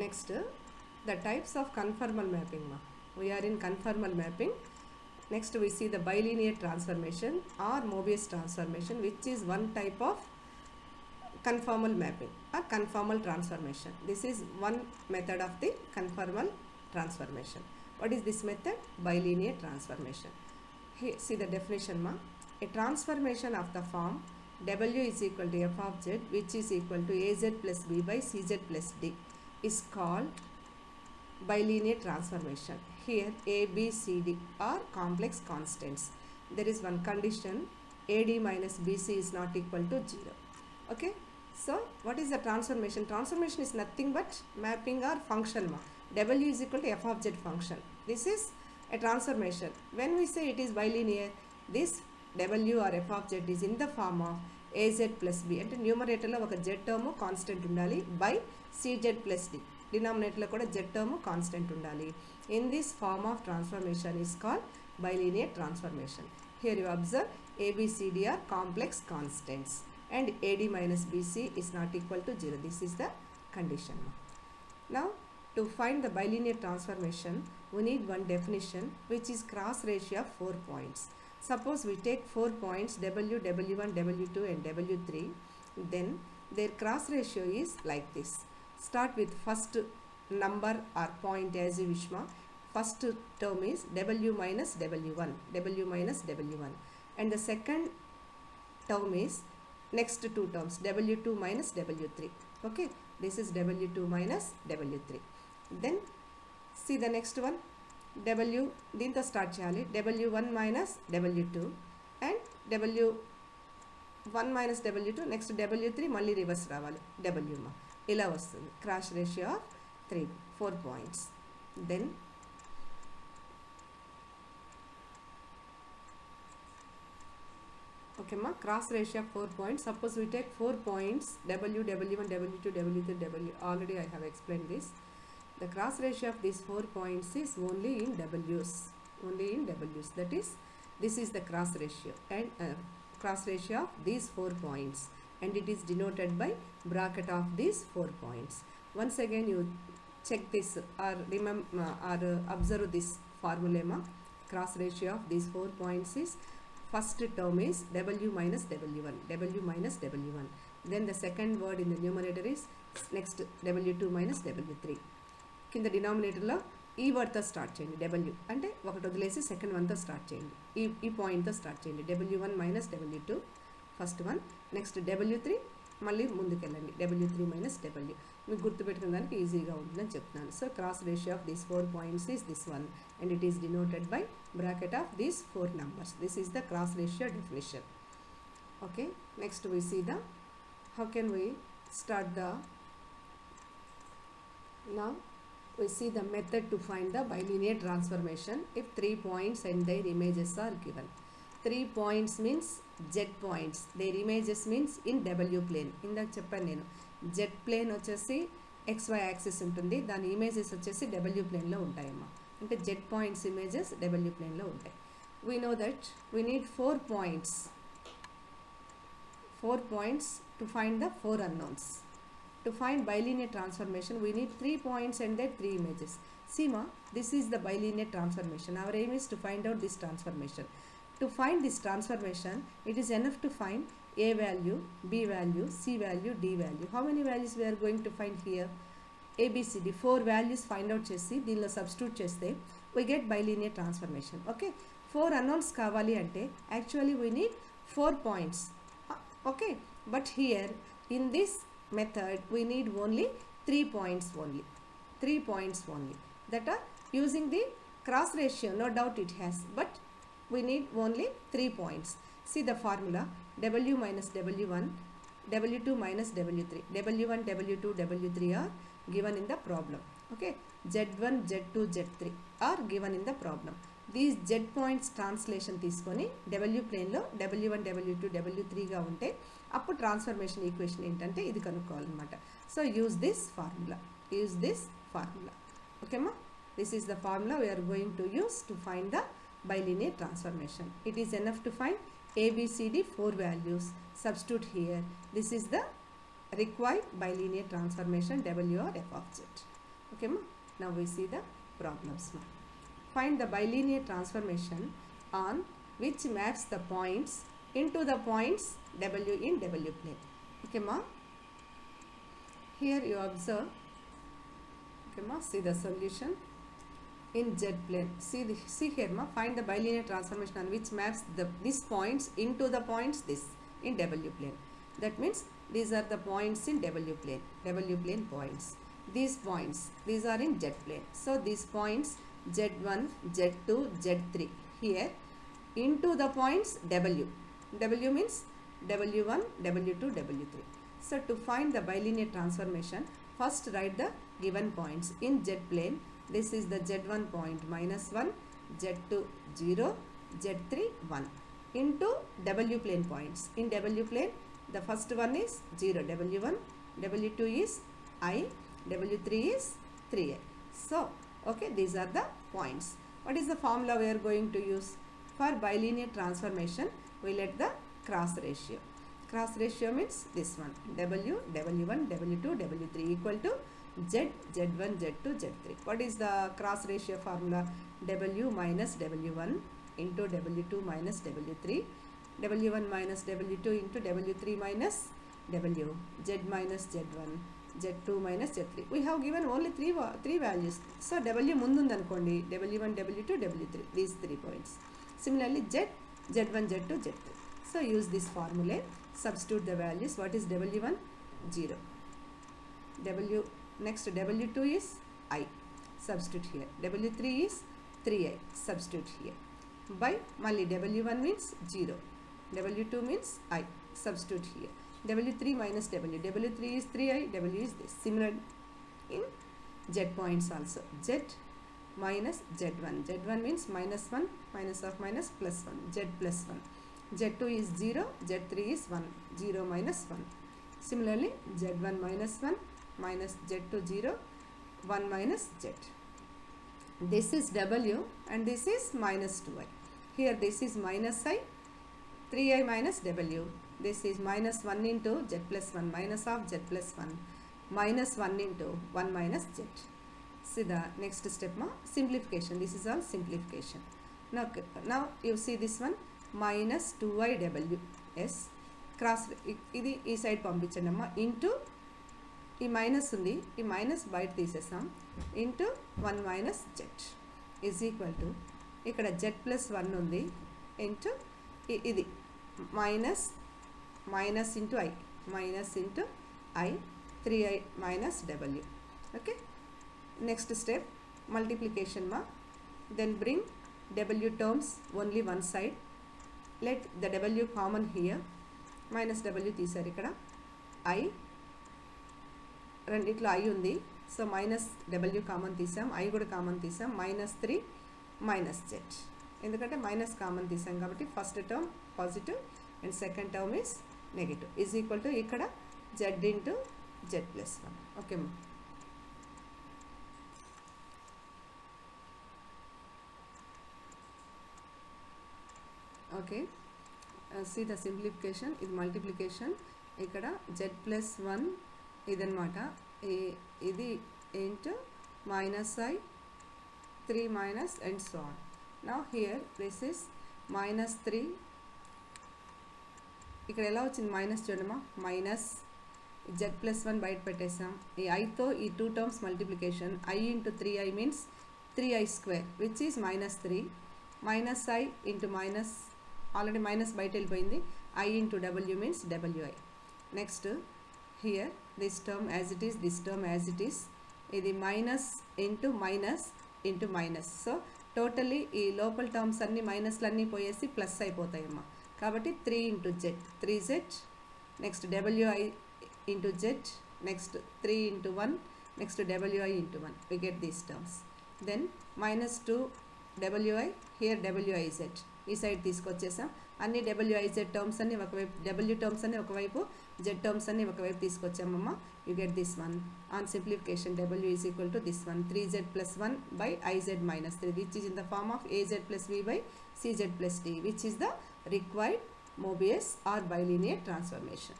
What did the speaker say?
Next, the types of conformal mapping. We are in conformal mapping. Next, we see the bilinear transformation or Mobius transformation, which is one type of conformal mapping or conformal transformation. This is one method of the conformal transformation. What is this method? Bilinear transformation. Here, see the definition. A transformation of the form W is equal to f of z, which is equal to az plus b by cz plus d, is called bilinear transformation. Here a, b, c, d are complex constants. There is one condition, ad minus bc is not equal to 0. Okay. So what is the transformation? Transformation is nothing but mapping or function. W is equal to f of z function. This is a transformation. When we say it is bilinear, this W or f of z is in the form of az plus b. అంటే న్యూమరేటర్లో ఒక z term constant ఉండాలి by cz plus d. డినామినేటర్లో కూడా z term constant ఉండాలి. In this form of transformation is called bilinear transformation. Here you observe ABCD are complex constants and AD minus BC is not equal to 0. This is the condition. Now to find the bilinear transformation, we need one definition, which is cross ratio of 4 points. Suppose we take 4 points W, W1, W2 and W3, then their cross ratio is like this. Start with first number or point as you wish. First term is W minus W1, W minus W1, and the second term is next two terms, W2 minus W3. Okay, this is W2 minus W3. Then see the next one, W దీంతో start చేయాలి, W1 minus W2 and W1 minus W2, next W3 మళ్ళీ reverse రావాలి W ఇలా వస్తుంది. Cross ratio of 4 points. Then okay ma, cross ratio of 4 points. Suppose we take 4 points W, W1, W2, W3, W. Already I have explained this. The cross ratio of these 4 points is only in W's. Only in W's. That is, this is the cross ratio and cross ratio of these 4 points, and it is denoted by bracket of these 4 points. Once again you check this or remember or observe this formula. Cross ratio of these 4 points is, first term is W minus W1, W minus W1. Then the second word in the numerator is next W2 minus W3. కింద డినామినేటర్లో ఈ వర్డ్తో start చేయండి. W అంటే ఒకటి వదిలేసి second వన్తో start చేయండి. ఈ పాయింట్తో start చేయండి. W1 minus W2 first one, next W3 మళ్ళీ ముందుకెళ్ళండి, W3 మైనస్ W. మీకు గుర్తుపెట్టుకునే దానికి ఈజీగా ఉంటుందని చెప్తున్నాను. So cross ratio of these 4 points is this one and it is denoted by bracket of these 4 numbers. This is the cross ratio definition. Okay, next we see the, how can we start the, now we see the method to find the bilinear transformation if 3 points and their images are given. 3 points means z points, their images means in W plane. ఇందాక చెప్పాను నేను, z plane వచ్చేసి xy axis ఉంటుంది, దాని images వచ్చేసి W ప్లేన్లో ఉంటాయమ్మా. అంటే z points images W ప్లేన్లో ఉంటాయి. We know that we need 4 points to find the 4 unknowns. To find bilinear transformation, we need 3 points and their 3 images. See ma, this is the bilinear transformation. Our aim is to find out this transformation. To find this transformation, it is enough to find a value, b value, c value, d value. How many values we are going to find here? ABCD 4 values find out చేసి దీనిలో substitute చేస్తే we get bilinear transformation. Okay, 4 unknowns కావాలి అంటే actually we need 4 points. Okay, but here in this method we need only 3 points only. 3 points only that are using the cross ratio. No doubt it has, but we need only 3 points. See the formula, W minus W1, W2 minus W3. W1, W2, W3 are given in the problem. Okay, Z1, Z2, Z3 are given in the problem. These Z points translation తీసుకొని W ప్లేన్లో W1, W2, W3 గా ఉంటే అప్పుడు transformation equation ఏంటంటే ఇది కనుక్కోవాలన్నమాట. So use this formula. ఓకేమా, this is the formula we are going to use to find the bilinear transformation. It is enough to find ABCD 4 values. Substitute here. This is the required bilinear transformation W or f of z. Okay ma? Now we see the problems ma. Find the bilinear transformation on which maps the points into the points W in W plane. Okay ma? Here you observe. Okay ma? See the solution in Z plane. See here ma, find the bilinear transformation on which maps these points into the points this in W plane. That means these are the points in W plane points. These points, these are in Z plane. So these points Z1, Z2, Z3 here into the points W. W means W1, W2, W3. So to find the bilinear transformation, first write the given points in Z plane. This is the Z1 point -1, Z2 0, Z3 1 into W plane points. In W plane, the first one is 0, W1, W2 is I, W3 is 3I. So, okay, these are the points. What is the formula we are going to use? For bilinear transformation, we let the cross ratio. Cross ratio means this one, W, W1, W2, W3 equal to Z, Z1, Z2, Z3. What is the cross ratio formula? W minus W1 into W2 minus W3, W1 minus W2 into W3 minus W, Z minus Z1, Z2 minus Z3. We have given only three values. So W mundund anukondi, W1, W2, W3, these 3 points. Similarly Z, Z1, Z2, Z3. So use this formula, substitute the values. What is W1? 0. Next W2 is I, substitute here. W3 is 3I, substitute here. By Mali W1 means 0. W2 means I, substitute here. W3 minus W. W3 is 3I, W is this. Similar in Z points also. Z minus Z1. Z1 means -1, minus of minus plus 1. Z plus 1. Z2 is 0, Z3 is 1. 0 minus 1. Similarly, Z1 minus 1, minus Z2 0, 1 minus Z. This is W and this is minus 2I. Here this is minus I, 3I minus W. This is minus 1 into Z plus 1, minus of Z plus 1, minus 1 into 1 minus Z. See the next step ma, simplification. This is all simplification. Now you see this one, minus 2IW S cross ఇది ఈ side పంపించండి అమ్మా into ఈ minus ఉంది, ఈ minus బయట తీసేసాం, into 1 minus Z is equal to ఇక్కడ జెడ్ ప్లస్ 1 ఉంది ఇంటూ ఇది minus into I, minus into I 3I minus W. Okay, next step multiplication మా. Then bring W terms only one side. Let the W common here. Minus W తీసారు ఇక్కడ, I రెండిట్లో I ఉంది, so minus W common తీసాం, I కూడా common తీసాం, -3 minus Z. ఎందుకంటే minus common తీసాం కాబట్టి first term positive and second term is negative. Is equal to ఇక్కడ Z into Z plus 1. Okay మా. Okay, see the simplification. ఇది మల్టిప్లికేషన్. ఇక్కడ z ప్లస్ 1 ఇదన్నమాట, ఇది into minus I 3 minus and so on. Now here this is -3. ఇక్కడ ఎలా వచ్చింది minus చూడమా, మైనస్ z ప్లస్ 1 బయట పెట్టేసాం. ఈ ఐతో ఈ 2 terms multiplication, i into 3i means 3i square which is -3, minus I into minus, already minus బయట వెళ్ళిపోయింది, I into W means WI. Next here this term as it is, this term as it is, ఇది minus into minus into minus. So totally ఈ లోపల terms అన్ని మైనస్లన్నీ పోయేసి plus అయిపోతాయమ్మా. కాబట్టి 3 into Z 3z, next WI into Z, next 3 into 1, next WI into 1. we get these terms. then -2 WI, here WIZ ఈ side తీసుకొచ్చేసాం. అన్ని WIZ terms అన్ని ఒకవైపు, W terms అన్ని ఒకవైపు, Z టర్మ్స్ అన్ని ఒకవైపు తీసుకొచ్చామమ్మా. You get this one. On simplification W is equal to this one, 3z plus 1 by IZ minus 3 which is in the form of AZ plus V by CZ plus D which is the required Mobius or bilinear transformation.